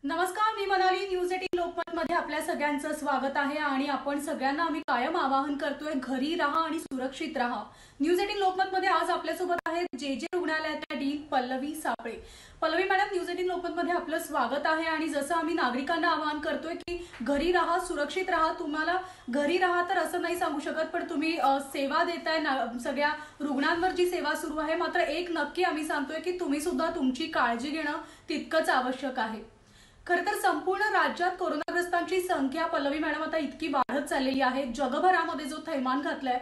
नमस्कार, मी मनाली. न्यूज 18 लोकमत मध्ये आपल्या सगळ्यांचं स्वागत आहे आणि आपण सगळ्यांना आम्ही कायम आवाहन करतोय, घरी राहा आणि सुरक्षित राहा. न्यूज 18 लोकमत मध्ये आज आपल्यासोबत आहेत जे रुग्णालयाच्या डीन पल्लवी सापळे. पल्लवी मॅडम, न्यूज 18 लोकमत मध्ये आपलं स्वागत आहे. आणि जसं आम्ही नागरिकांना आवाहन करतोय की घरी राहा, सुरक्षित राहा. तुम्हाला घरी राहा तर असं नाही सांगू शकत, पण तुम्ही सेवा देताय सगळ्या रुग्णांवर जी सेवा सुरू आहे. मात्र एक नक्की आम्ही सांगतोय की तुम्ही सुद्धा तुमची काळजी घेणं तितकंच आवश्यक आहे. खरं तर संपूर्ण राज्यात कोरोनाग्रस्तांची संख्या पल्लवी मॅडम आता इतकी वाढत चाललेली आहे. जगभरामध्ये जो थैमान घातलाय,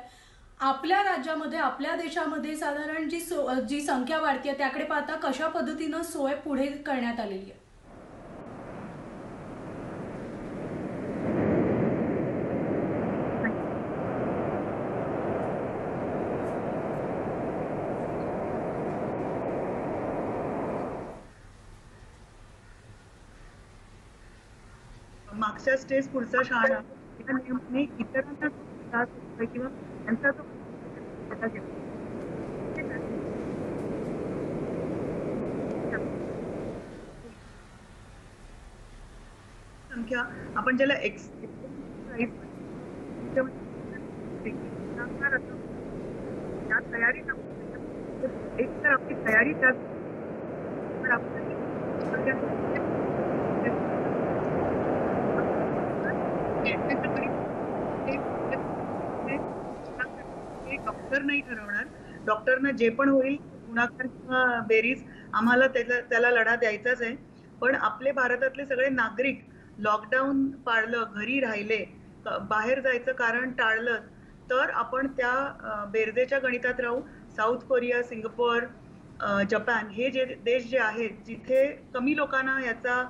आपल्या राज्यामध्ये, आपल्या देशामध्ये साधारण जी संख्या वाढते त्याकडे पाहता कशा पद्धतीनं सोय पुढे करण्यात आलेली आहे? मागच्या स्टेज पुढचा शहाणा या नियमाने इतरांना त्रास होतोय किंवा त्यांचा तो संख्या आपण ज्याला त्या तयारीत एक तर आपली तयारी त्यात डॉक्टर नाही ठरवणार. डॉक्टरना जे पण होईल गुणाकार किंवा बेरीज आम्हाला त्याला लढा द्यायचाच आहे. पण आपले भारतातले सगळे नागरिक लॉकडाऊन पाळलं, घरी राहिले, बाहेर जायचं कारण टाळलं, तर आपण त्या बेरजेच्या गणितात राहू. साऊथ कोरिया, सिंगापूर, जपान हे जे देश जे आहेत जिथे कमी लोकांना याचा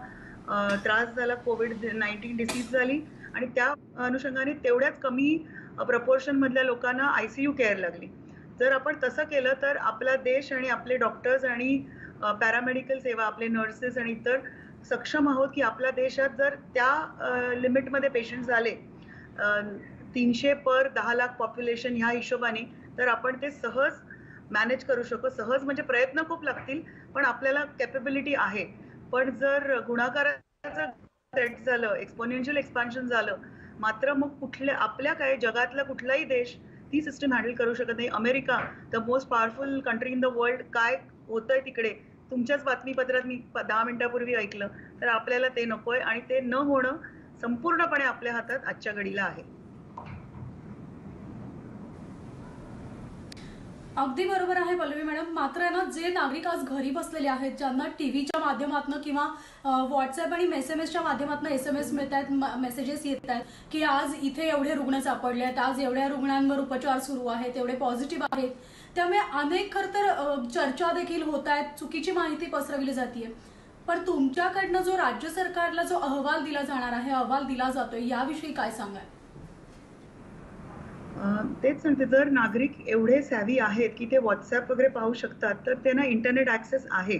त्रास झाला, कोविड-19 डिसीज झाली आणि त्या अनुषंगाने तेवढ्याच कमी प्रपोर्शन मधल्या लोकांना आयसीयू केअर लागली. जर आपण तसं केलं तर आपला देश आणि आपले डॉक्टर्स आणि पॅरामेडिकल सेवा, आपले नर्सेस आणि इतर सक्षम आहोत की आपल्या देशात जर त्या लिमिटमध्ये पेशंट झाले 300 पर 10 लाख पॉप्युलेशन ह्या हिशोबाने, तर आपण ते सहज मॅनेज करू शकतो. सहज म्हणजे प्रयत्न खूप लागतील, पण आपल्याला कॅपेबिलिटी आहे. पण जर गुणाकाराचं सेट झालं, एक्सपोनेन्शियल एक्सपान्शन झालं, मात्र मग आपल्या काय जगातला कुठलाही देश ती सिस्टम हँडल करू शकत नाही. America, the most powerful country in the world, काय होतंय तिकडे तुमच्याच बातमीपत्रात मी 10 मिनिटापूर्वी ऐकलं. तर आपल्याला ते नकोय आणि ते न होणं संपूर्णपणे आपल्या हातात आजच्या घडीला आहे. अगदी बरोबर आहे पल्लवी मॅडम. मात्र ना, जे नागरिक आज घरी बसलेले आहेत, ज्यांना टीव्हीच्या माध्यमातून किंवा व्हॉट्सअप आणि एसएमएसच्या माध्यमातून एसएमएस मिळत आहेत, मेसेजेस येत आहेत की आज इथे एवढे रुग्ण सापडले आहेत, आज एवढ्या रुग्णांवर उपचार सुरू आहेत, एवढे पॉझिटिव्ह आहेत. त्यामुळे अनेक खरं तर चर्चा देखील होत आहेत, चुकीची माहिती पसरवली जाते. पण तुमच्याकडनं जो राज्य सरकारला जो अहवाल दिला जाणार आहे, अहवाल दिला जातोय, याविषयी काय सांगाल? तेच सांगते, जर नागरिक एवढे सॅव्ही आहेत की ते व्हॉट्सअप वगैरे पाहू शकतात, तर त्यांना इंटरनेट ऍक्सेस आहे.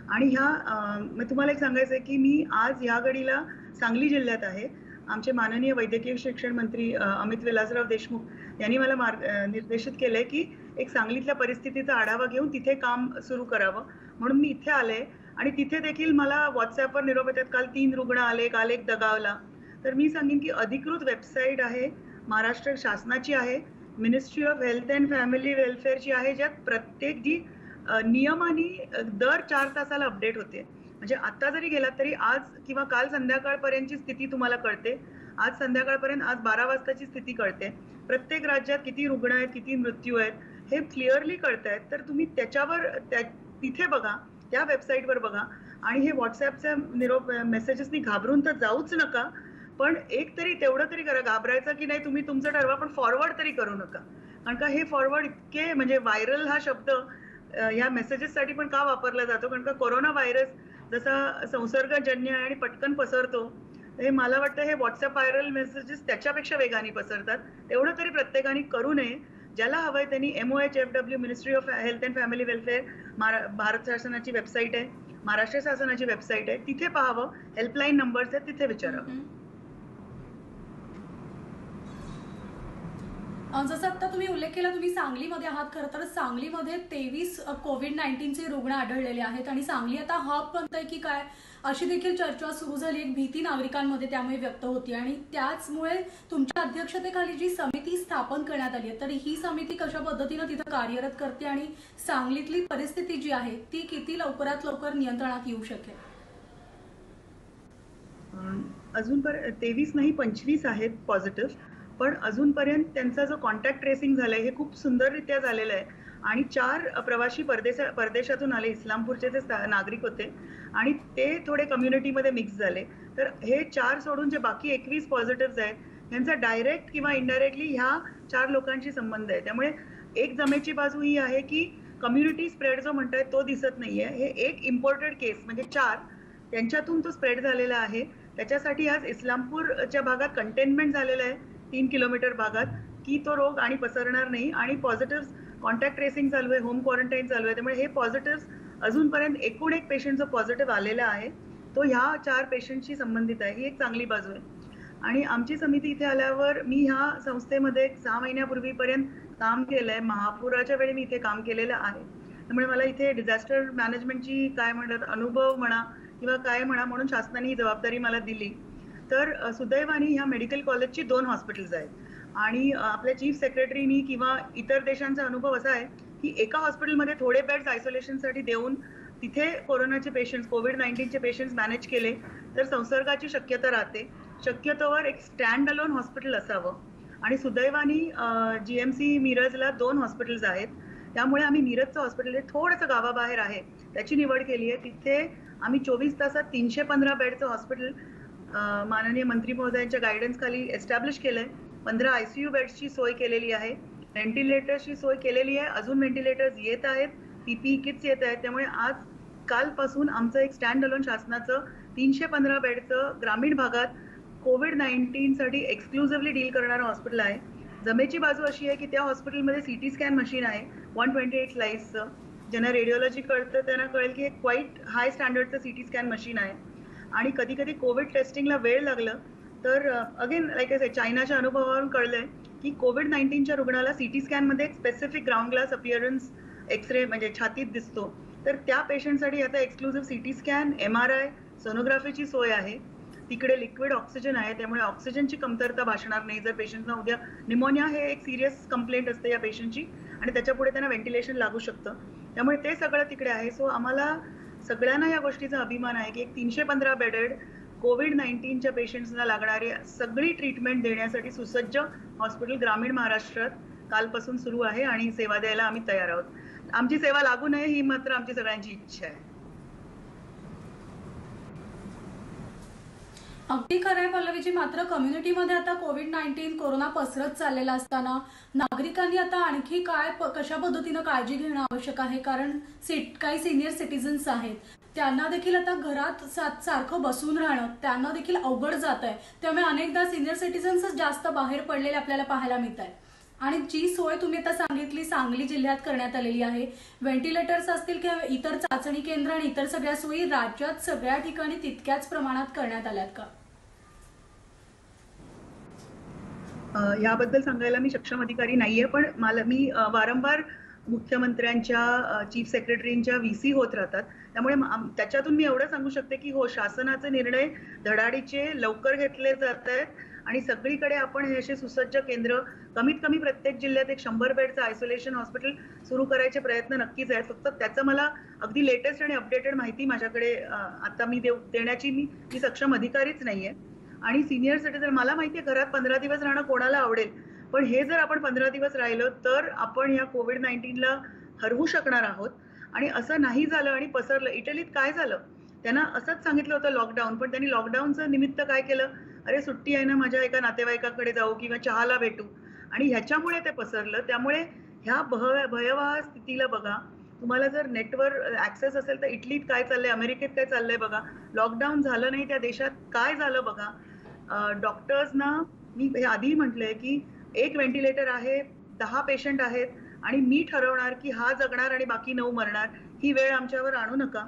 आणि ह्या तुम्हाला एक सांगायचं आहे की मी आज ह्या घडीला सांगली जिल्ह्यात आहे. आमचे माननीय वैद्यकीय शिक्षण मंत्री अमित विलासराव देशमुख यांनी मला निर्देशित केलंय की एक सांगलीतल्या परिस्थितीचा आढावा घेऊन तिथे काम सुरू करावं, म्हणून मी इथे आले. आणि तिथे देखील मला व्हॉट्सअपवर निरोप येतात, काल 3 रुग्ण आले, काल एक दगावला. तर मी सांगेन की अधिकृत वेबसाईट आहे, महाराष्ट्र शासनाची आहे, ministry of health and family वेलफेअरची आहे, ज्यात प्रत्येक जी नियमाने दर 4 तासाला अपडेट होते. म्हणजे आता जरी गेलात तरी आज किंवा काल संध्याकाळपर्यंतची स्थिती तुम्हाला कळते. आज संध्याकाळपर्यंत, आज 12 वाजताची स्थिती कळते. प्रत्येक राज्यात किती रुग्ण आहेत, किती मृत्यू आहेत, हे क्लिअरली कळतायत. तर तुम्ही त्याच्यावर तिथे बघा, त्या वेबसाईटवर बघा. आणि हे व्हॉट्सअपच्या मेसेजेसनी घाबरून तर जाऊच नका. पण एक तरी तेवढं तरी करा, घाबरायचं की नाही तुम्ही तुमचं ठरवा, पण फॉरवर्ड तरी करू नका. कारण का हे फॉरवर्ड इतके, म्हणजे व्हायरल हा शब्द या मेसेजेससाठी पण का वापरला जातो, कारण का कोरोना व्हायरस जसा संसर्गजन्य आहे आणि पटकन पसरतो, हे मला वाटतं हे व्हॉट्सअप व्हायरल मेसेजेस त्याच्यापेक्षा वेगाने पसरतात. तेवढं तरी प्रत्येकाने करू नये. ज्याला हवंय त्यांनी MOHFW, ministry of health and family welfare, Bharat शासनाची वेबसाईट आहे, महाराष्ट्र शासनाची वेबसाईट आहे, तिथे पाहावं. हेल्पलाईन नंबर्स आहेत, तिथे विचारावं. जसं आता तुम्ही उल्लेख केला, तुम्ही सांगलीमध्ये आहात. खरं तर सांगलीमध्ये 23 कोविड-19चे रुग्ण आढळलेले आहेत आणि सांगली आता हब बनतंय की काय, अशी देखील चर्चा सुरू झाली. एक भीती नागरिकांमध्ये त्यामुळे व्यक्त होती आणि त्याचमुळे तुमच्या अध्यक्षतेखाली जी समिती स्थापन करण्यात आली आहे, तर ही समिती कशा पद्धतीनं तिथं कार्यरत करते आणि सांगलीतली परिस्थिती जी आहे ती किती लवकरात लवकर नियंत्रणात येऊ शकेल? अजून 23 नाही 25 आहेत पॉझिटिव्ह, पण अजूनपर्यंत त्यांचा जो कॉन्टॅक्ट ट्रेसिंग झालाय हे खूप सुंदररित्या झालेलं आहे. आणि 4 प्रवासी परदेशातून आले, इस्लामपूरचे ते नागरिक होते आणि ते थोडे कम्युनिटीमध्ये मिक्स झाले. तर हे 4 सोडून जे बाकी 21 पॉझिटिव्ह आहेत यांचा डायरेक्ट किंवा इनडायरेक्टली ह्या 4 लोकांशी संबंध आहे. त्यामुळे एक जमेची बाजू ही आहे की कम्युनिटी स्प्रेड जो म्हणताय तो दिसत नाहीये. हे एक इम्पोर्टेड केस म्हणजे 4 त्यांच्यातून तो स्प्रेड झालेला आहे. त्याच्यासाठी आज इस्लामपूरच्या भागात कंटेनमेंट झालेलं आहे 3 किलोमीटर भागात, की तो रोग आणि पसरणार नाही. आणि पॉझिटिव्ह कॉन्टॅक्ट ट्रेसिंग चालू आहे, होम क्वारंटाईन चालू आहे. त्यामुळे हे पॉझिटिव्ह अजूनपर्यंत एकूण एक पेशंट जो पॉझिटिव्ह आलेला आहे तो ह्या 4 पेशंटशी संबंधित आहे. ही एक चांगली बाजू आहे. आणि आमची समिती इथे आल्यावर मी ह्या संस्थेमध्ये 6 महिन्यापूर्वीपर्यंत काम केलंय. महापुराच्या वेळी मी इथे काम केलेलं आहे. त्यामुळे मला इथे डिझास्टर मॅनेजमेंटची काय म्हणतात अनुभव म्हणा किंवा काय म्हणा, म्हणून शासनाने ही जबाबदारी मला दिली. तर सुदैवाने ह्या मेडिकल कॉलेजची 2 हॉस्पिटल्स आहेत आणि आपल्या चीफ सेक्रेटरीनी किंवा इतर देशांचा अनुभव असा आहे की एका हॉस्पिटलमध्ये थोडे बेड्स आयसोलेशनसाठी देऊन तिथे कोरोनाचे पेशंट्स, कोविड-19चे पेशंट्स मॅनेज केले तर संसर्गाची शक्यता राहते. शक्यतोवर एक स्टँड अलोन हॉस्पिटल असावं. आणि सुदैवाने GMC मिरजला 2 हॉस्पिटल्स आहेत. त्यामुळे आम्ही मिरजचं हॉस्पिटल थोडंसं गावाबाहेर आहे त्याची निवड केली आहे. तिथे आम्ही 24 तासात 315 बेडचं हॉस्पिटल माननीय मंत्री महोदयांच्या गायडन्स खाली एस्टॅब्लिश केलंय. 15 ICU बेड्सची सोय केलेली आहे, व्हेंटिलेटर्सची सोय केलेली आहे. अजून व्हेंटिलेटर्स येत आहेत, PPE किट्स येत आहेत. त्यामुळे आज कालपासून आमचं एक स्टँड अलोन शासनाचं 315 बेडचं ग्रामीण भागात कोविड-19 साठी एक्सक्लुझिव्हली डील करणारं हॉस्पिटल आहे. जमेची बाजू अशी आहे की त्या हॉस्पिटलमध्ये CT स्कॅन मशीन आहे 128 स्लाइसचं. ज्यांना रेडिओलॉजी कळतं त्यांना कळेल की एक क्वाईट हाय स्टँडर्डचं CT स्कॅन मशीन आहे. आणि कधी कधी कोविड टेस्टिंगला वेळ लागलं तर अगेन लाईक आय चायनाच्या अनुभवावरून कळलंय की कोविड-19च्या रुग्णाला CT स्कॅनमध्ये एक specific ground glass appearance x ray म्हणजे छातीत दिसतो. तर त्या पेशंटसाठी आता एक्सक्लुझिव्ह CT स्कॅन, MRI, सोनोग्राफीची सोय आहे. तिकडे लिक्विड ऑक्सिजन आहे, त्यामुळे ऑक्सिजनची कमतरता भासणार नाही. जर पेशंटना उद्या निमोनिया हे एक सिरियस कंप्लेंट असते या पेशंटची आणि त्याच्यापुढे त्यांना व्हेंटिलेशन लागू शकतं. त्यामुळे ते सगळं तिकडे आहे. सो आम्हाला सगळ्यांना या गोष्टीचा अभिमान आहे की एक 315 बेडेड कोविड-19च्या पेशंट्सना लागणारी सगळी ट्रीटमेंट देण्यासाठी सुसज्ज हॉस्पिटल ग्रामीण महाराष्ट्रात कालपासून सुरू आहे आणि सेवा द्यायला आम्ही तयार आहोत. आमची सेवा लागू नये ही मात्र आमची सगळ्यांची इच्छा आहे. अगदी खरं आहे पल्लवीजी. मात्र कम्युनिटीमध्ये आता कोविड-19 कोरोना पसरत चाललेला असताना नागरिकांनी आता आणखी काय कशा पद्धतीनं काळजी घेणं आवश्यक आहे? कारण काही सिनियर सिटीजन्स आहेत, त्यांना देखील आता घरात सारखं बसून राहणं त्यांना देखील अवघड जात आहे. त्यामुळे अनेकदा सिनियर सिटीजन्सच जास्त बाहेर पडलेले आपल्याला पाहायला मिळत आहे. आणि जी सोय तुम्ही आता सांगितली सांगली जिल्ह्यात करण्यात आलेली आहे, व्हेंटिलेटर्स असतील किंवा इतर चाचणी केंद्र आणि इतर सगळ्या सोयी राज्यात सगळ्या ठिकाणी तितक्याच प्रमाणात करण्यात आल्यात का? याबद्दल सांगायला मी सक्षम अधिकारी नाहीये, पण मी वारंवार मुख्यमंत्र्यांच्या, चीफ सेक्रेटरींच्या VC होत राहतात. त्यामुळे त्याच्यातून मी एवढं सांगू शकते की हो, शासनाचे निर्णय धडाडीचे लवकर घेतले जात आहेत आणि सगळीकडे आपण हे असे सुसज्ज केंद्र कमीत कमी प्रत्येक जिल्ह्यात एक 100 बेडचं आयसोलेशन हॉस्पिटल सुरू करायचे प्रयत्न नक्कीच आहेत. फक्त त्याचं मला अगदी लेटेस्ट आणि अपडेटेड माहिती माझ्याकडे आता मी देण्याची मी सक्षम अधिकारीच नाहीये. आणि सिनियर सिटीजन मला माहितीये घरात 15 दिवस राहणं कोणाला आवडेल, पण हे जर आपण 15 दिवस राहिलो तर आपण या कोविड-19ला हरवू शकणार आहोत. आणि असं नाही झालं आणि पसरलं. इटलीत काय झालं, त्यांना असंच सांगितलं होतं लॉकडाऊन, पण त्यांनी लॉकडाऊनचं निमित्त काय केलं, अरे सुट्टी आहे ना, माझ्या एका नातेवाईकाकडे जाऊ किंवा चहाला भेटू, आणि ह्याच्यामुळे ते पसरलं. त्यामुळे ह्या भयावह स्थितीला बघा. तुम्हाला जर नेटवर ऍक्सेस असेल तर इटलीत काय चाललंय, अमेरिकेत काय चाललंय बघा. लॉकडाऊन झालं नाही त्या देशात काय झालं बघा. डॉक्टर्सना मी हे आधीही म्हटलंय की एक व्हेंटिलेटर आहे, 10 पेशंट आहेत आणि मी ठरवणार की हा जगणार आणि बाकी 9 मरणार. ही वेळ आमच्यावर आणू नका.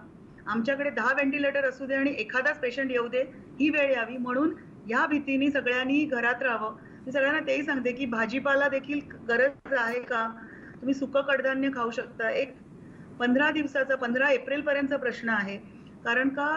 आमच्याकडे 10 व्हेंटिलेटर असू दे आणि एखादाच पेशंट येऊ दे, ही वेळ यावी. म्हणून या भीतीने सगळ्यांनी घरात राहावं. मी सगळ्यांना तेही सांगते की भाजीपाला देखील गरज आहे का? तुम्ही सुकं कडधान्य खाऊ शकता. एक 15 दिवसाचा 15 एप्रिलपर्यंतचा प्रश्न आहे. कारण का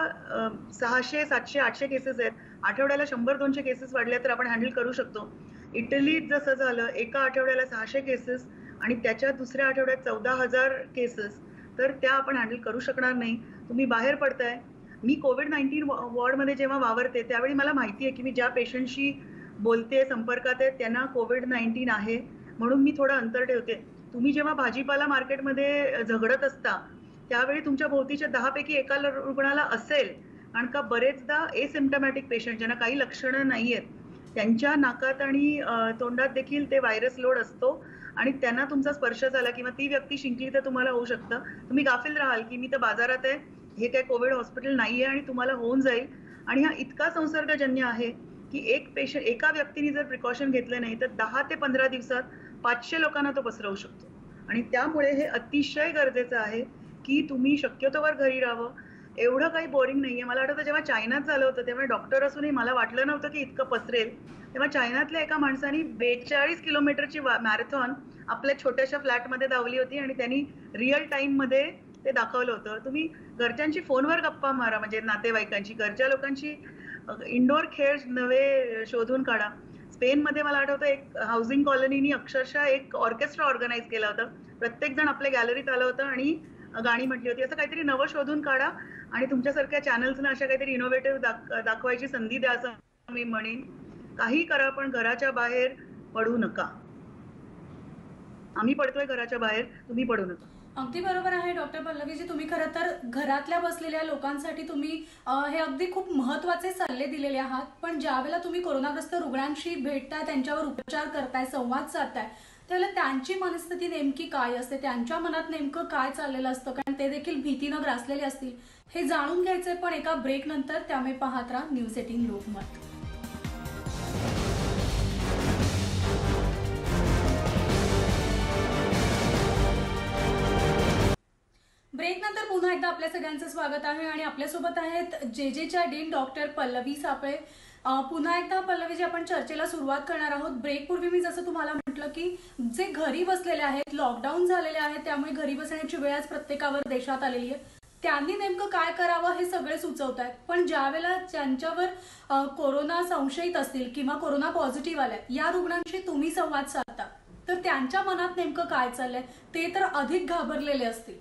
600, 700, 800 केसेस आहेत. आठवड्याला 100-200 केसेस वाढल्या तर आपण हँडल करू शकतो. इटलीत जसं झालं एका आठवड्याला 600 केसेस आणि त्याच्या दुसऱ्या आठवड्यात 14,000 केसेस, तर त्या आपण हँडल करू शकणार नाही. तुम्ही बाहेर पडताय. मी कोविड-19 वॉर्डमध्ये जेव्हा वावरते त्यावेळी मला माहिती आहे की मी ज्या पेशंटशी बोलते, संपर्कात आहे त्यांना कोविड-19 आहे. म्हणून मी थोडं अंतर ठेवते. तुम्ही जेव्हा भाजीपाला मार्केटमध्ये झगडत असता, त्यावेळी तुमच्या भोवतीच्या 10 पैकी एका रुग्णाला असेल. कारण का बरेचदा एसिम्प्टमॅटिक पेशंट ज्यांना काही लक्षणं नाहीयेत, त्यांच्या नाकात आणि तोंडात देखील ते व्हायरस लोड असतो आणि त्यांना तुमचा स्पर्श झाला किंवा ती व्यक्ती शिंकली तर तुम्हाला होऊ शकतं. तुम्ही गाफील राहाल की मी तर बाजारात आहे, हे काही कोविड हॉस्पिटल नाहीये आणि तुम्हाला होऊन जाईल. आणि हा इतका संसर्गजन्य आहे की एका व्यक्तीने जर प्रिकॉशन घेतलं नाही तर 10 ते 15 दिवसात 500 लोकांना तो पसरवू शकतो. आणि त्यामुळे हे अतिशय गरजेचं आहे की तुम्ही शक्यतोवर घरी राहावं. एवढं काही बोरिंग नाहीये. मला आठवतं जेव्हा चायनात झालं होतं तेव्हा डॉक्टर असूनही मला वाटलं नव्हतं की इतकं पसरेल. तेव्हा चायनातल्या एका माणसाने 42 किलोमीटरची मॅरेथॉन आपल्या छोट्याशा फ्लॅटमध्ये धावली होती आणि त्यांनी रिअल टाईममध्ये ते दाखवलं होतं. तुम्ही घरच्यांशी फोनवर गप्पा मारा, म्हणजे नातेवाईकांची, घरच्या लोकांशी इंडोर खेळ नवे शोधून काढा. स्पेनमध्ये मला आठवतं एक हाऊसिंग कॉलनीनी अक्षरशः एक ऑर्केस्ट्रा ऑर्गनाइज केला होता. प्रत्येक जण आपल्या गॅलरीत आलं होतं आणि गाणी म्हटली होती. असं काहीतरी नवं शोधून काढा आणि तुमच्यासारख्या चॅनल्सना अशा काहीतरी इनोव्हेटिव्ह दाखवायची संधी द्या असं मी म्हणेन. काही करा पण घराच्या बाहेर पडू नका. आम्ही पडतोय घराच्या बाहेर, तुम्ही पडू नका. अगदी बरोबर आहे डॉक्टर पल्लवीजी. तुम्ही खरं तर घरातल्या बसलेल्या लोकांसाठी तुम्ही हे अगदी खूप महत्त्वाचे सल्ले दिलेले आहात. पण ज्यावेळेला तुम्ही कोरोनाग्रस्त रुग्णांशी भेटताय, त्यांच्यावर उपचार करताय, संवाद साधताय, त्यावेळेला त्यांची मनस्थिती नेमकी काय असते, त्यांच्या मनात नेमकं काय चाललेलं असतं, कारण ते देखील भीतीनं ग्रासलेले असतील, हे जाणून घ्यायचंय. पण एका ब्रेक नंतर. त्यामुळे पाहत राहा न्यूज 18 लोकमत. ब्रेक नंतर पुन्हा एकदा आपल्या सगळ्यांचं स्वागत आहे आणि आपल्यासोबत आहेत जेजेच्या डीन डॉक्टर पल्लवी सापळे. पुन्हा एकदा पल्लवीजी आपण चर्चेला सुरुवात करणार आहोत. ब्रेकपूर्वी मी जसं तुम्हाला म्हटलं की जे घरी बसलेले आहेत, लॉकडाऊन झालेले आहेत, त्यामुळे घरी बसण्याची वेळ आज प्रत्येकावर देशात आलेली आहे, त्यांनी नेमकं काय करावं हे सगळे सुचवत आहेत. पण ज्यावेळेला ज्यांच्यावर कोरोना संशयित असतील किंवा कोरोना पॉझिटिव्ह आले, या रुग्णांशी तुम्ही संवाद साधता, तर त्यांच्या मनात नेमकं काय चाललंय, ते तर अधिक घाबरलेले असतील.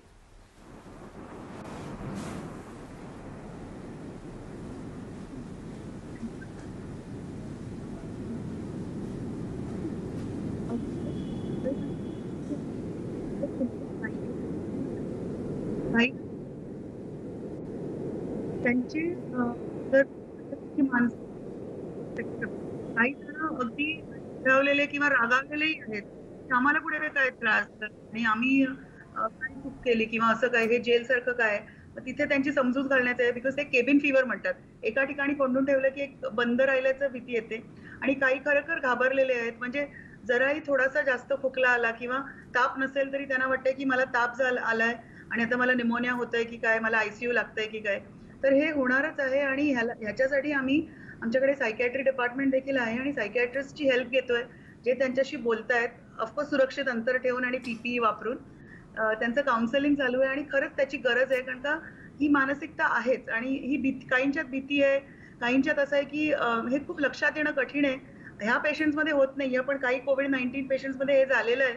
काही त्यांची जर माणसं काही जण अगदी रागावलेले किंवा रागावलेलेही आहेत की आम्हाला पुढे काय त्रास आणि आम्ही काय चूक केली किंवा असं काय, हे जेल सारखं काय. तिथे त्यांची समजूत घालण्याचं आहे. बिकॉज ते केबिन फिवर म्हणतात. एका ठिकाणी कोंडून ठेवलं की एक बंद राहिल्याचं भीती येते. आणि काही खरोखर घाबरलेले आहेत. म्हणजे जराही थोडासा जास्त खोकला आला किंवा ताप नसेल तरी त्यांना वाटतंय की मला ताप आलाय आणि आता मला निमोनिया होतोय की काय, मला आयसीयू लागतंय की काय. तर हे होणारच आहे आणि ह्याच्यासाठी आमच्याकडे सायकॅट्री डिपार्टमेंट देखील आहे आणि सायकॅट्रिस्टची हेल्प घेतोय, जे त्यांच्याशी बोलतायत, ऑफकोर्स सुरक्षित अंतर ठेवून आणि PPE वापरून. त्यांचं काउन्सिलिंग चालू आहे आणि खरंच त्याची गरज आहे. कारण का ही मानसिकता आहेच आणि ही काहींच्यात भीती आहे, काहींच्यात असं आहे की हे खूप लक्षात येणं कठीण आहे. ह्या पेशंट्समध्ये होत नाहीये, पण काही कोविड-19 पेशंट्समध्ये हे झालेलं आहे.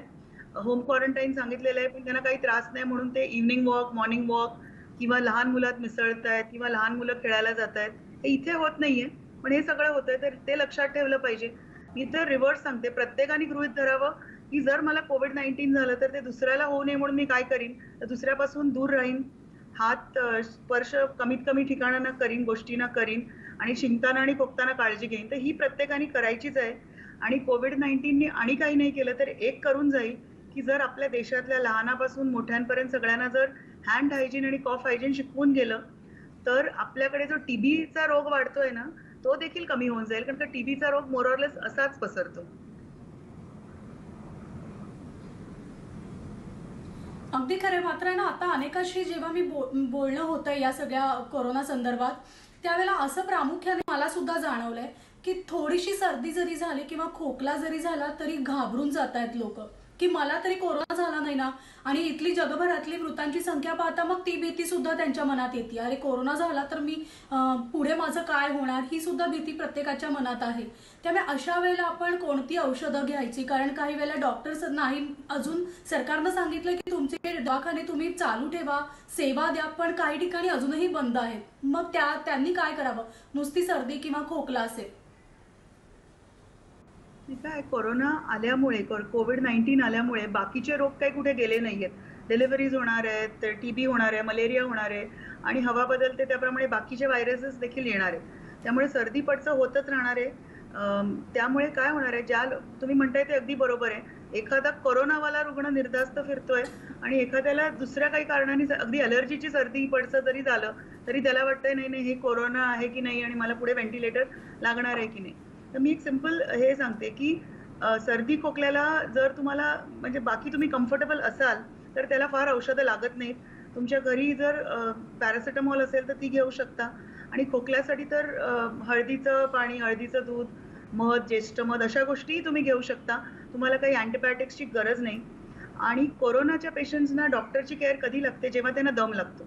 होम क्वारंटाईन सांगितलेलं आहे, पण त्यांना काही त्रास नाही म्हणून ते इव्हनिंग वॉक, मॉर्निंग वॉक किंवा लहान मुलात मिसळतायत किंवा लहान मुलं खेळायला जात आहेत. हे इथे होत नाहीये, पण हे सगळं होतंय, तर ते लक्षात ठेवलं पाहिजे. मी तर रिव्हर्स सांगते, प्रत्येकाने गृहीत धरावं की जर मला कोविड-19 झालं तर ते दुसऱ्याला होऊ नये म्हणून मी काय करीन, तर दुसऱ्यापासून दूर राहीन, हात स्पर्श कमीत कमी ठिकाणांना करीन, गोष्टींना करीन आणि शिंकताना आणि खोकताना काळजी घेईन. तर ही प्रत्येकाने करायचीच आहे. आणि कोविड-19ने आणि काही नाही केलं तर एक करून जाईल की जर आपल्या देशातल्या लहानापासून मोठ्यांपर्यंत सगळ्यांना जर हँड हायजीन आणि कॉफ हायजीन शिकवून गेलं तर आपल्याकडे जो टीबीचा रोग वाढतोय ना, तो देखील कमी होऊन जाईल. कारण का टीबीचा रोग मोरॉरलेस असाच पसरतो. अगदी खरं. मात्र आहे ना, आता अनेकाशी जेव्हा मी बोलणं होतं या सगळ्या कोरोना संदर्भात, त्यावेळेला असं प्रामुख्याने मला सुद्धा जाणवलंय की थोडीशी सर्दी जरी झाली किंवा खोकला जरी झाला तरी घाबरून जात आहेत लोक, की मला तरी कोरोना झाला नाही ना. आणि इथली जगभरातली मृतांची संख्या पाहता मग ती भीती सुद्धा त्यांच्या मनात येते, अरे कोरोना झाला तर मी पुढे माझं काय होणार, ही सुद्धा भीती प्रत्येकाच्या मनात आहे. त्यामुळे अशा वेळेला आपण कोणती औषधं घ्यायची, कारण काही वेळेला डॉक्टर्स नाही, अजून सरकारनं सांगितलं की तुमचे दवाखाने तुम्ही चालू ठेवा, सेवा द्या, पण काही ठिकाणी अजूनही बंद आहेत. मग त्यांनी काय करावं, नुसती सर्दी किंवा खोकला असेल. काय कोरोना आल्यामुळे कोविड-19 आल्यामुळे बाकीचे रोग काही कुठे गेले नाहीयेत. डिलिव्हरीज होणार आहेत, टीबी होणार आहे, मलेरिया होणार आहे आणि हवा बदलते त्याप्रमाणे बाकीचे व्हायरसेस देखील येणार आहेत. त्यामुळे सर्दी पडसं होतच राहणार आहे. त्यामुळे काय होणार आहे, तुम्ही म्हणताय ते अगदी बरोबर आहे. एखादा कोरोनावाला रुग्ण निर्धास्त फिरतोय आणि एखाद्याला दुसऱ्या काही कारणाने अगदी अलर्जीची सर्दी पडसं जरी झालं तरी त्याला वाटतंय नाही नाही हे कोरोना आहे की नाही आणि मला पुढे व्हेंटिलेटर लागणार आहे की नाही. तर मी एक सिंपल हे सांगते की सर्दी खोकल्याला जर तुम्हाला म्हणजे बाकी तुम्ही कम्फर्टेबल असाल तर त्याला फार औषधं लागत नाहीत. तुमच्या घरी जर पॅरासिटामॉल असेल तर ती घेऊ शकता आणि खोकल्यासाठी तर हळदीचं पाणी, हळदीचं दूध, मध, ज्येष्ठ मध अशा गोष्टी तुम्ही घेऊ शकता. तुम्हाला काही अँटीबायोटिक्सची गरज नाही. आणि कोरोनाच्या पेशंट्सना डॉक्टरची केअर कधी लागते, जेव्हा त्यांना दम लागतो.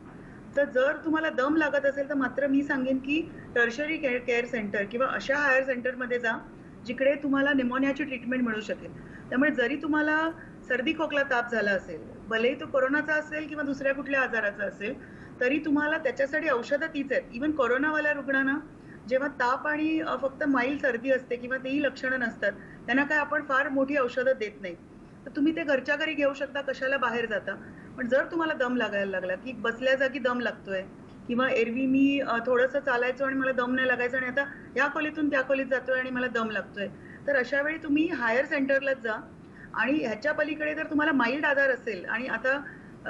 तर जर तुम्हाला दम लागत असेल तर मात्र मी सांगेन की टर्शरी केअर सेंटर किंवा अशा हायर सेंटरमध्ये जा जिकडे तुम्हाला निमोनियाची ट्रीटमेंट मिळू शकेल. त्यामुळे जरी तुम्हाला सर्दी खोकला ताप झाला असेल, भलेही तो कोरोनाचा असेल किंवा दुसऱ्या कुठल्या आजाराचा असेल, तरी तुम्हाला त्याच्यासाठी औषधं तीच आहेत. इव्हन कोरोनावाल्या रुग्णांना जेव्हा ताप आणि फक्त माइल्ड सर्दी असते किंवा तेही लक्षणं नसतात, त्यांना काय आपण फार मोठी औषधं देत नाही. तर तुम्ही ते घरच्या घरी घेऊ शकता, कशाला बाहेर जाता. पण जर तुम्हाला दम लागायला लागला की बसल्या जागी दम लागतोय किंवा एरवी मी थोडंसं चालायचो आणि मला दम नाही लागायचा आणि आता या खोलीतून त्या खोलीत जातोय आणि मला दम लागतोय, तर अशा वेळी तुम्ही हायर सेंटरलाच जा. आणि ह्याच्या पलीकडे जर तुम्हाला माइल्ड आजार असेल आणि आता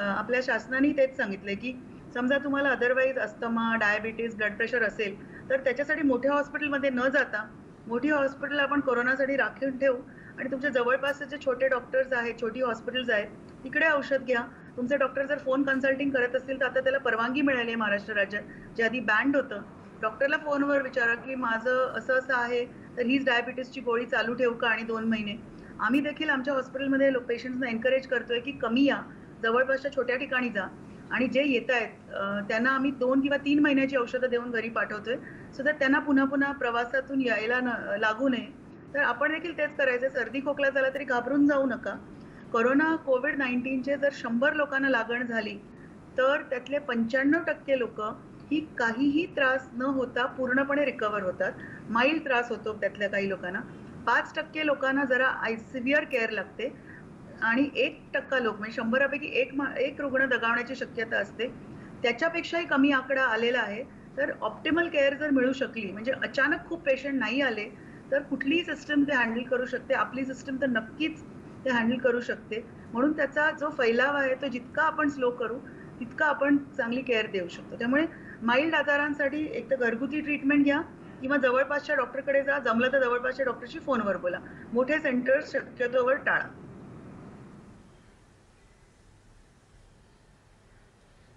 आपल्या शासनाने तेच सांगितलंय की समजा तुम्हाला otherwise asthma, diabetes, blood pressure असेल तर त्याच्यासाठी मोठ्या हॉस्पिटलमध्ये न जाता मोठी हॉस्पिटल आपण कोरोनासाठी राखून ठेवू आणि तुमच्या जवळपास जे छोटे डॉक्टर्स आहेत, छोटी हॉस्पिटल्स आहेत, तिकडे औषध घ्या. तुमचे डॉक्टर जर फोन कन्सल्टिंग करत असतील तर आता त्याला परवानगी मिळाली आहे महाराष्ट्र राज्यात, जे आधी बँड होतं. डॉक्टरला फोनवर विचारा की माझं असं असं आहे तर हीच डायबिटीसची गोळी चालू ठेवू का आणि 2 महिने. आम्ही देखील आमच्या हॉस्पिटलमध्ये पेशंट्सना एनकरेज करतोय की कमी या, जवळपासच्या छोट्या ठिकाणी जा आणि जे येत आहेत त्यांना आम्ही 2 किंवा 3 महिन्याची औषधं देऊन घरी पाठवतोय, सो दॅट त्यांना पुन्हा पुन्हा प्रवासातून यायला लागू नये. तर आपण देखील तेच करायचं. सर्दी खोकला झाला तरी घाबरून जाऊ नका. कोविड-19चे जर 100 लोकांना लागण झाली तर त्यातले 95% लोक ही काहीही त्रास न होता पूर्णपणे रिकव्हर होतात. माइल्ड त्रास होतो त्यातल्या काही लोकांना. 5% लोकांना जरा सिव्हिअर केअर लागते आणि 1% लोक म्हणजे 100 पैकी एक रुग्ण दगावण्याची शक्यता असते. त्याच्यापेक्षाही कमी आकडा आलेला आहे. तर ऑप्टिमल केअर जर मिळू शकली, म्हणजे अचानक खूप पेशंट नाही आले तर कुठलीही सिस्टम ते हँडल करू शकते. आपली सिस्टम तर नक्कीच ते हँडल करू शकते. म्हणून त्याचा जो फैलाव आहे तो जितका आपण स्लो करू तितका आपण चांगली केअर देऊ शकतो. त्यामुळे माइल्ड आजारांसाठी एक तर घरगुती ट्रीटमेंट घ्या किंवा जवळपासच्या डॉक्टरकडे जा. जमलं तर जवळपासच्या डॉक्टरशी फोनवर बोला. मोठे सेंटर्स शक्यतोवर टाळा.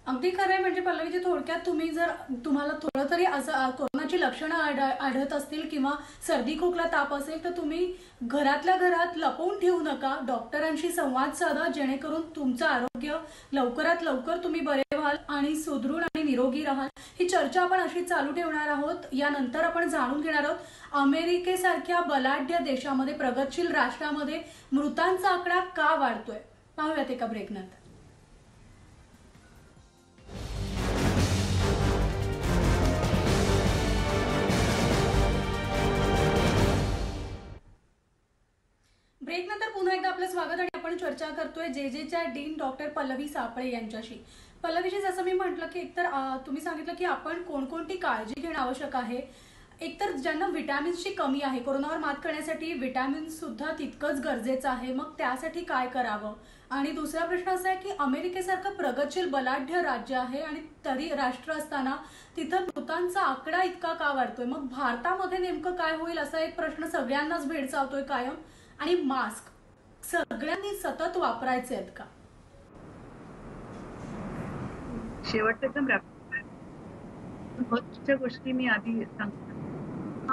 अगदी खरं आहे. म्हणजे पल्लवीजी, थोडक्यात तुम्हाला थोडं तरी असं कोरोनाची लक्षणं आढळत असतील किंवा सर्दी खोकला ताप असेल तर तुम्ही घरातल्या घरात लपवून ठेवू नका. डॉक्टरांशी संवाद साधा, जेणेकरून तुमचं आरोग्य लवकरात लवकर तुम्ही बरे व्हाल आणि सुदृढ आणि निरोगी राहाल. ही चर्चा आपण अशीच चालू ठेवणार आहोत. यानंतर आपण जाणून घेणार आहोत अमेरिकेसारख्या बलाढ्य देशामध्ये, प्रगतशील राष्ट्रामध्ये मृतांचा आकडा का वाढतोय. पाहूयात एका ब्रेकनंतर. ब्रेकनंतर पुन्हा एकदा आपलं स्वागत आणि आपण चर्चा करतोय जेजेच्या डीन डॉक्टर पल्लवी सापळे यांच्याशी. पल्लवीजी, जसं मी म्हटलं की एकतर तुम्ही सांगितलं की आपण कोणकोणती काळजी घेणं आवश्यक आहे. एकतर ज्यांना विटॅमिन्सची कमी आहे, कोरोनावर मात करण्यासाठी विटॅमिन्स सुद्धा तितकंच गरजेचं आहे, मग त्यासाठी काय करावं. आणि दुसरा प्रश्न असा आहे की अमेरिकेसारखं प्रगतशील बलाढ्य राज्य आहे आणि तरी राष्ट्र असताना तिथं मृतांचा आकडा इतका का वाढतोय. मग भारतामध्ये नेमकं काय होईल असा एक प्रश्न सगळ्यांनाच भेडसावतोय कायम. आणि मास्क सगळ्यांनी सतत वापरायचे आहेत का. शेवटचं एकदम महत्त्वाच्या गोष्टी मी आधी सांगते.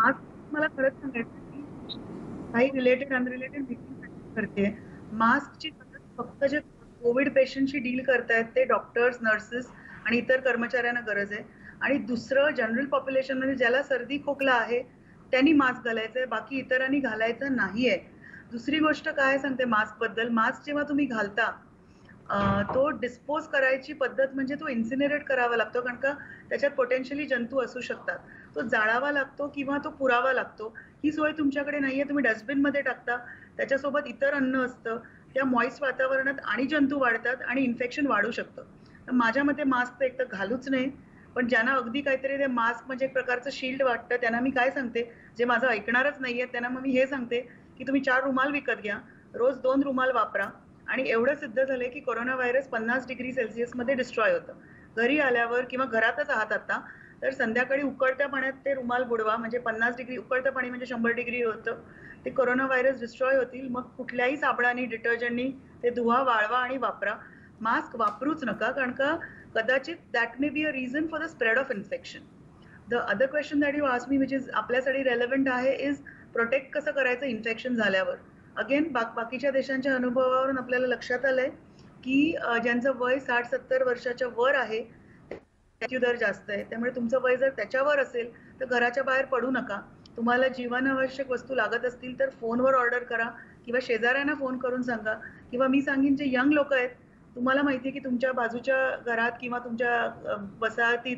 आज मला खरंच सांगायचं की काही रिलेटेड अनरिलेटेड मीटिंग करते. मास्कची गरज फक्त जे कोविड पेशंटशी डील करतायत ते डॉक्टर्स, नर्सेस आणि इतर कर्मचाऱ्यांना गरज आहे. आणि दुसरं जनरल पॉप्युलेशनमध्ये ज्याला सर्दी खोकला आहे त्यांनी मास्क घालायचा आहे, बाकी इतरांनी घालायचा नाहीये. दुसरी गोष्ट काय सांगते मास्कबद्दल, मास्क जेव्हा तुम्ही घालता तो डिस्पोज करायची पद्धत म्हणजे तो इन्सिनरेट करावा लागतो, कारण का त्याच्यात पोटेन्शियली जंतू असू शकतात. तो जाळावा लागतो किंवा तो पुरावा लागतो. ही सोय तुमच्याकडे नाहीये. तुम्ही डस्टबिनमध्ये टाकता, त्याच्यासोबत इतर अन्न असतं. त्या मॉइस्ट वातावरणात आणि जंतू वाढतात आणि इन्फेक्शन वाढू शकतं. तर माझ्या मते मास्क तर एक तर घालूच नाही. पण ज्यांना अगदी काहीतरी ते मास्क म्हणजे एक प्रकारचं शील्ड वाटतं त्यांना मी काय सांगते, जे माझं ऐकणारच नाहीये त्यांना मग मी हे सांगते की तुम्ही 4 रुमाल विकत घ्या, रोज 2 रुमाल वापरा. आणि एवढं सिद्ध झालंय की कोरोना व्हायरस 50 डिग्री सेल्सिअसमध्ये डिस्ट्रॉय होतं. घरी आल्यावर किंवा घरातच आहात आता, तर संध्याकाळी उकळत्या पाण्यात ते रुमाल बुडवा, म्हणजे 50 डिग्री उकळतं पाणी म्हणजे 100 डिग्री होतं. ते कोरोना व्हायरस डिस्ट्रॉय होतील. मग कुठल्याही साबणाने, डिटर्जंटनी ते धुवा, वाळवा आणि वापरा. मास्क वापरूच नका, कारण का कदाचित that may be a reason for the spread of infection. The other question that you asked me which is आपल्यासाठी रेलेव्हंट आहे इज प्रोटेक्ट कसं करायचं इन्फेक्शन झाल्यावर. अगेन बाकीच्या देशांच्या अनुभवावरून आपल्याला लक्षात आलंय की ज्यांचं वय 60-70 वर्षाच्या वर आहे मृत्यूदर जास्त आहे. त्यामुळे तुमचं वय जर त्याच्यावर असेल तर घराच्या बाहेर पडू नका. तुम्हाला जीवनावश्यक वस्तू लागत असतील तर फोनवर ऑर्डर करा किंवा शेजाऱ्यांना फोन करून सांगा. किंवा मी सांगेन जे यंग लोक आहेत, तुम्हाला माहिती आहे की तुमच्या बाजूच्या घरात किंवा तुमच्या वसाहतीत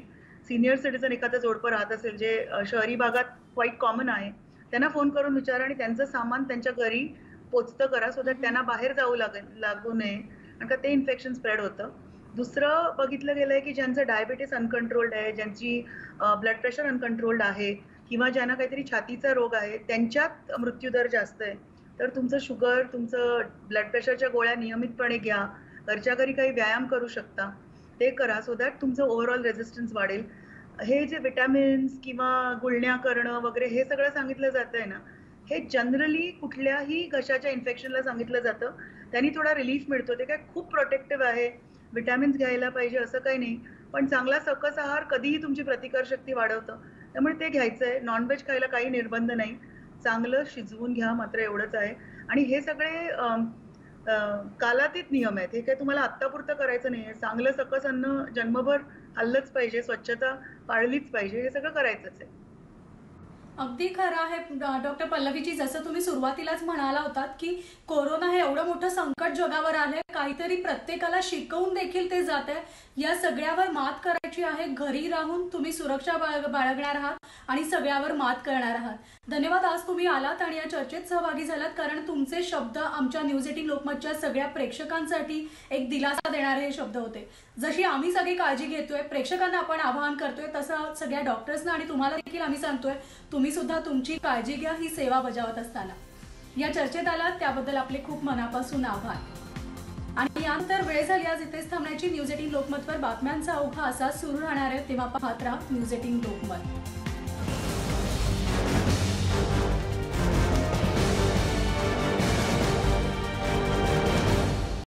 सिनियर सिटीजन एखादं जोडपं राहत असेल जे शहरी भागात क्वाईट कॉमन आहे, त्यांना फोन करून विचारा आणि त्यांचं सामान त्यांच्या घरी पोचतं करा, सो दॅट त्यांना बाहेर जाऊ लागू नये, कारण का ते इन्फेक्शन स्प्रेड होतं. दुसरं बघितलं गेलंय की ज्यांचं डायबिटीस अनकंट्रोल्ड आहे, ज्यांची ब्लड प्रेशर अनकंट्रोल्ड आहे किंवा ज्यांना काहीतरी छातीचा रोग आहे, त्यांच्यात मृत्यूदर जास्त आहे. तर तुमचं शुगर, तुमचं ब्लड प्रेशरच्या गोळ्या नियमितपणे घ्या. घरच्या घरी काही व्यायाम करू शकता ते करा, सो दॅट तुमचं ओव्हरऑल रेझिस्टन्स वाढेल. हे जे विटॅमिन्स किंवा गुळण्या करणं वगैरे हे सगळं सांगितलं जातंय ना, हे जनरली कुठल्याही घशाच्या इन्फेक्शनला सांगितलं जातं. त्यांनी थोडा रिलीफ मिळतो. ते काय खूप प्रोटेक्टिव्ह आहे, विटॅमिन्स घ्यायला पाहिजे असं काही नाही. पण चांगला सकस आहार कधीही तुमची प्रतिकारशक्ती वाढवतं, त्यामुळे ते घ्यायचंय. नॉनव्हेज खायला काही निर्बंध नाही. चांगलं शिजवून घ्या, मात्र एवढंच आहे. आणि हे सगळे कालातीत नियम आहेत. हे काही तुम्हाला आत्तापुरतं करायचं नाहीये. चांगलं सकस अन्न जन्मभर खाल्लंच पाहिजे, स्वच्छता पाळलीच पाहिजे, हे सगळं करायचंच आहे. अगदी खरं आहे डॉक्टर पल्लवीजी, जसं तुम्ही सुरुवातीलाच म्हणाला होतात की कोरोना हे एवढं मोठं संकट जगावर आलंय, काहीतरी प्रत्येकाला शिकवून देखील ते जात आहे. या सगळ्यावर मात करायची आहे. घरी राहून तुम्ही सुरक्षा बाळगणार आहात आणि सगळ्यावर मात करणार आहात. धन्यवाद, आज तुम्ही आलात आणि या चर्चेत सहभागी झालात, कारण तुमचे शब्द आमच्या न्यूज 18 लोकमतच्या सगळ्या प्रेक्षकांसाठी एक दिलासा देणारे हे शब्द होते. जशी आम्ही सगळी काळजी घेतोय, प्रेक्षकांना आपण आवाहन करतोय, तसं सगळ्या डॉक्टर्सना आणि तुम्हाला देखील आम्ही सांगतोय, तुम्ही सुद्धा तुमची काळजी घ्या ही सेवा बजावत असताना. या चर्चेत आलात त्याबद्दल आपले खूप मनापासून आभार. आणि यानंतर वेळ झाली आज इथेच थांबण्याची. न्यूज 18 लोकमतवर बातम्यांचा ओघा असाच सुरू राहणार आहे, तेव्हा पाहत राहा न्यूज 18 लोकमत.